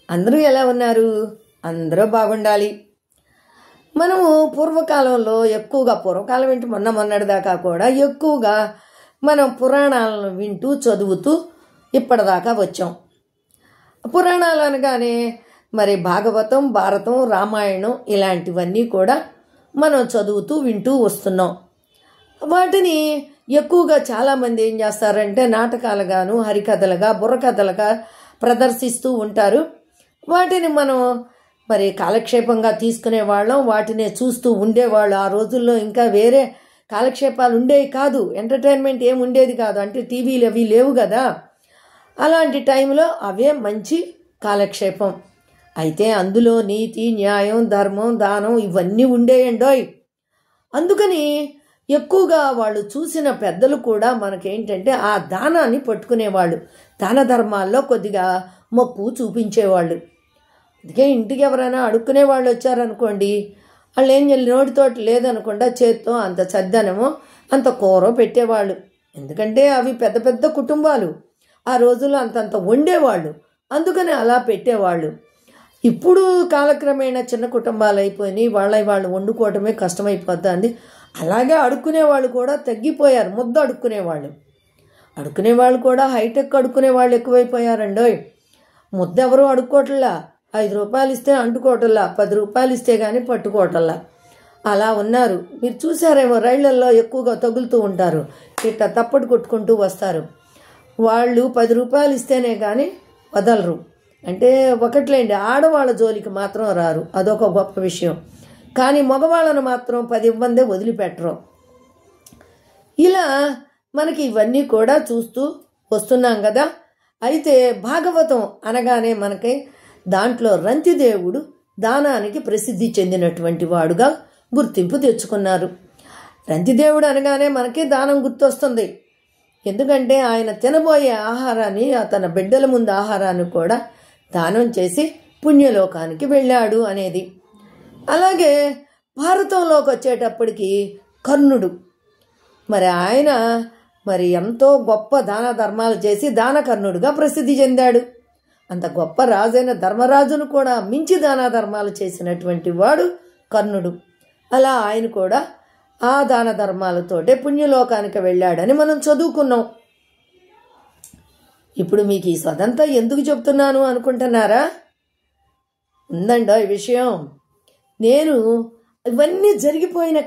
అందరూ ఎలా ఉన్నారు? అందరూ బాగుండాలి. మనము పూర్వకాలంలో ఎక్కువగా, పూర్వకాలం ఏంటి, మొన్నటిదాకా కూడా ఎక్కువగా మనం పురాణాలను వింటూ చదువుతూ ఇప్పటిదాకా వచ్చాం. పురాణాలు అనగానే మరి భాగవతం, భారతం, రామాయణం ఇలాంటివన్నీ కూడా మనం చదువుతూ వింటూ వస్తున్నాం. వాటిని ఎక్కువగా చాలామంది ఏం చేస్తారంటే నాటకాలుగాను, హరికథలుగా, బుర్రకథలుగా ప్రదర్శిస్తూ ఉంటారు. వాటిని మనం మరి కాలక్షేపంగా తీసుకునేవాళ్ళం, వాటినే చూస్తూ ఉండేవాళ్ళు. ఆ రోజుల్లో ఇంకా వేరే కాలక్షేపాలు ఉండేవి కాదు, ఎంటర్టైన్మెంట్ ఏమి ఉండేది కాదు, అంటే టీవీలు అవి లేవు కదా. అలాంటి టైంలో అవే మంచి కాలక్షేపం. అయితే అందులో నీతి, న్యాయం, ధర్మం, దానం ఇవన్నీ ఉండేయండోయ్. అందుకని ఎక్కువగా వాళ్ళు చూసిన పెద్దలు కూడా మనకేంటంటే ఆ దానాన్ని పట్టుకునేవాళ్ళు, దాన ధర్మాల్లో కొద్దిగా మక్కువ చూపించేవాళ్ళు. అందుకే ఇంటికి ఎవరైనా అడుక్కునే వాళ్ళు వచ్చారనుకోండి, వాళ్ళు ఏం నోటితోటి లేదనకుండా చేత్తో అంత చద్దనమో అంత కూర పెట్టేవాళ్ళు. ఎందుకంటే అవి పెద్ద పెద్ద కుటుంబాలు, ఆ రోజుల్లో అంతంత వండేవాళ్ళు, అందుకని అలా పెట్టేవాళ్ళు. ఇప్పుడు కాలక్రమేణా చిన్న కుటుంబాలు అయిపోయినాయి, వాళ్ళు వండుకోవటమే కష్టమైపోతుంది. అలాగే అడుక్కునేవాళ్ళు కూడా తగ్గిపోయారు. ముద్ద అడుక్కునేవాళ్ళు కూడా హైటెక్ అడుక్కునేవాళ్ళు ఎక్కువైపోయారండోయ్. ముద్ద ఎవరు అడుక్కోవట్లా, 5 రూపాయలు ఇస్తే అంటుకోవటల్లా, 10 రూపాయలు ఇస్తే కానీ పట్టుకోవటల్లా, అలా ఉన్నారు. మీరు చూసారేమో, రైళ్లల్లో ఎక్కువగా తగులుతూ ఉంటారు, ఇట్లా తప్పటి కొట్టుకుంటూ వస్తారు. వాళ్ళు 10 రూపాయలు ఇస్తేనే కానీ వదలరు. అంటే ఒకట్లేండి, ఆడవాళ్ళ జోలికి మాత్రం రారు, అదొక గొప్ప విషయం. కానీ మగవాళ్ళను మాత్రం 10 ఇవ్వందే వదిలిపెట్టరు. ఇలా మనకి ఇవన్నీ కూడా చూస్తూ వస్తున్నాం కదా. అయితే భాగవతం అనగానే మనకి దాంట్లో రంతిదేవుడు దానానికి ప్రసిద్ధి చెందినటువంటి వాడుగా గుర్తింపు తెచ్చుకున్నారు. రంతిదేవుడు అనగానే మనకి దానం గుర్తొస్తుంది. ఎందుకంటే ఆయన తినబోయే ఆహారాన్ని, తన బిడ్డల ముందు ఆహారాన్ని కూడా దానం చేసి పుణ్యలోకానికి వెళ్ళాడు అనేది. అలాగే భారతంలోకి వచ్చేటప్పటికి కర్ణుడు, మరి ఆయన మరి ఎంతో గొప్ప దాన ధర్మాలు చేసి దానకర్ణుడుగా ప్రసిద్ధి చెందాడు. అంత గొప్ప రాజైన ధర్మరాజును కూడా మించి దాన ధర్మాలు చేసినటువంటి వాడు కర్ణుడు. అలా ఆయన కూడా ఆ దాన ధర్మాలతోటే పుణ్యలోకానికి వెళ్ళాడని మనం చదువుకున్నాం. ఇప్పుడు మీకు ఈ సదంతా ఎందుకు చెప్తున్నాను అనుకుంటున్నారా? ఉందండో ఈ విషయం. నేను ఇవన్నీ జరిగిపోయిన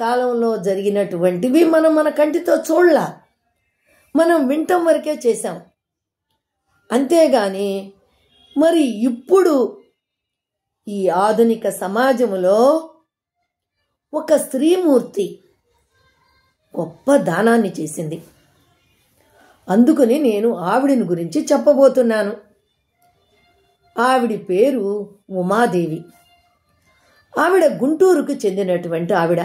కాలంలో జరిగినటువంటివి మనం మన కంటితో చూడలా, మనం వింటం వరకే చేశాం. అంతేగాని మరి ఇప్పుడు ఈ ఆధునిక సమాజంలో ఒక స్త్రీమూర్తి గొప్ప దానాన్ని చేసింది. అందుకని నేను ఆవిడని గురించి చెప్పబోతున్నాను. ఆవిడి పేరు ఉమాదేవి. ఆవిడ గుంటూరుకు చెందినటువంటి ఆవిడ.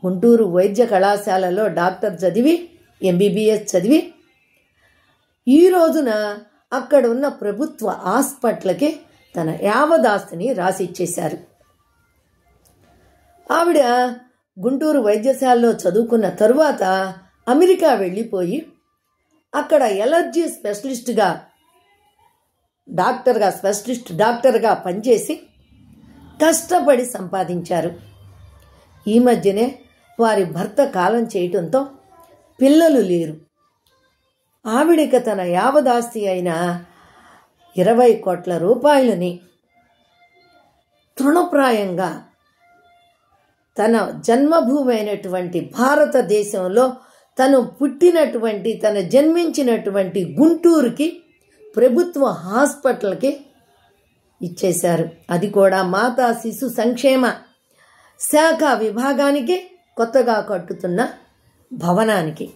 గుంటూరు వైద్య కళాశాలలో డాక్టర్ చదివి, MBBS చదివి, ఈ రోజున అక్కడ ఉన్న ప్రభుత్వ హాస్పిటల్కి తన యావదాస్తిని రాసిచ్చేశారు. ఆవిడ గుంటూరు వైద్యశాలలో చదువుకున్న తరువాత అమెరికా వెళ్ళిపోయి అక్కడ ఎలర్జీ స్పెషలిస్ట్ డాక్టర్గా పనిచేసి కష్టపడి సంపాదించారు. ఈ మధ్యనే వారి భర్త కాలం చేయటంతో పిల్లలు లేరు. ఆవిడిక తన యావదాస్తి అయిన 20 కోట్ల రూపాయలని తృణప్రాయంగా తన జన్మభూమి అయినటువంటి భారతదేశంలో తను పుట్టినటువంటి, తను జన్మించినటువంటి గుంటూరుకి ప్రభుత్వ హాస్పిటల్కి ఇచ్చేశారు. అది కూడా మాతా శిశు సంక్షేమ శాఖ విభాగానికి కొత్తగా కట్టుతున్న భవనానికి.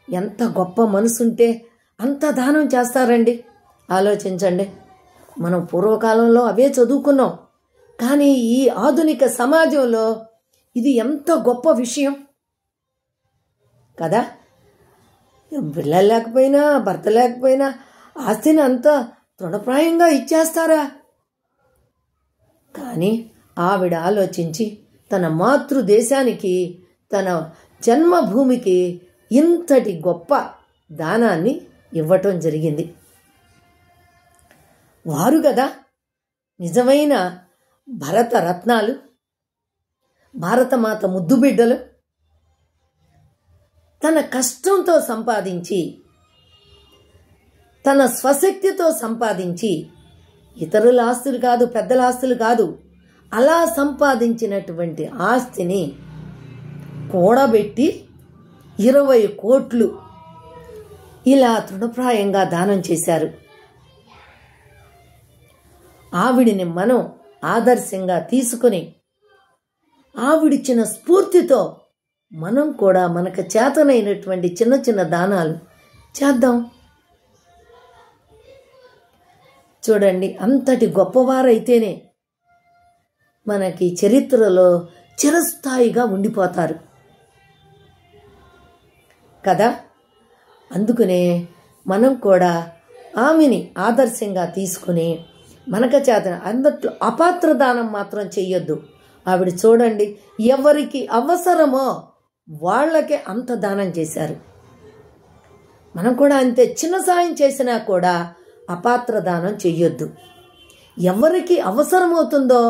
ఎంత గొప్ప మనసుంటే అంత దానం చేస్తారండి, ఆలోచించండి. మనం పూర్వకాలంలో అవే చదువుకున్నాం, కానీ ఈ ఆధునిక సమాజంలో ఇది ఎంత గొప్ప విషయం కదా. పిల్లలు లేకపోయినా, భర్త లేకపోయినా ఆస్తిని అంతా తృణప్రాయంగా ఇచ్చేస్తారా? కానీ ఆవిడ ఆలోచించి తన మాతృదేశానికి, తన జన్మభూమికి ఇంతటి గొప్ప దానాన్ని ఇవ్వటం జరిగింది. వారు కదా నిజమైన భరత రత్నాలు, భారతమాత ముద్దు బిడ్డలు. తన కష్టంతో సంపాదించి, తన స్వశక్తితో సంపాదించి, ఇతరుల ఆస్తులు కాదు, పెద్దల ఆస్తులు కాదు, అలా సంపాదించినటువంటి ఆస్తిని కూడబెట్టి 20 కోట్లు ఇలా తృణప్రాయంగా దానం చేశారు. ఆవిడిని మనం ఆదర్శంగా తీసుకుని ఆవిడిచ్చిన స్ఫూర్తితో మనం కూడా మనకు చేతనైనటువంటి చిన్న చిన్న దానాలు చేద్దాం. చూడండి, అంతటి గొప్పవారైతేనే మనకి చరిత్రలో చిరస్థాయిగా ఉండిపోతారు కదా. అందుకనే మనం కూడా ఆమెని ఆదర్శంగా తీసుకుని మనకు చేతన అందట్లో అపాత్ర దానం మాత్రం చెయ్యొద్దు. ఆవిడ చూడండి, ఎవరికి అవసరమో వాళ్ళకే అంత దానం చేశారు. మనం కూడా అంతే, చిన్న సాయం చేసినా కూడా అపాత్ర దానం చెయ్యొద్దు. ఎవరికి అవసరమవుతుందో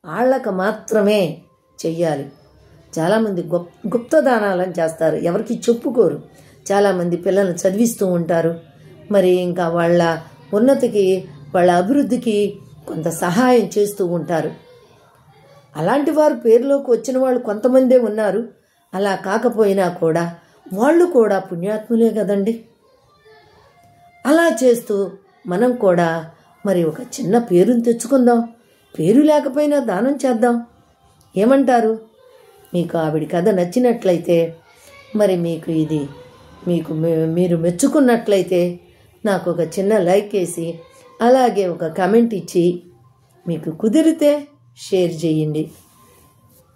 వాళ్ళకు మాత్రమే చెయ్యాలి. చాలామంది గుప్త దానాలను చేస్తారు, ఎవరికి చెప్పుకోరు. చాలామంది పిల్లల్ని చదివిస్తూ ఉంటారు, మరి ఇంకా వాళ్ళ ఉన్నతికి, వాళ్ళ అభివృద్ధికి కొంత సహాయం చేస్తూ ఉంటారు. అలాంటి వారు పేరులోకి వచ్చిన వాళ్ళు కొంతమందే ఉన్నారు. అలా కాకపోయినా కూడా వాళ్ళు కూడా పుణ్యాత్ములే కదండి. అలా చేస్తూ మనం కూడా మరి ఒక చిన్న పేరుని తెచ్చుకుందాం. పేరు లేకపోయినా దానం చేద్దాం. ఏమంటారు? మీకు ఆవిడ కథ నచ్చినట్లయితే, మరి మీకు ఇది మీరు మెచ్చుకున్నట్లయితే నాకు ఒక చిన్న లైక్ వేసి, అలాగే ఒక కామెంట్ ఇచ్చి, మీకు కుదిరితే షేర్ చేయండి.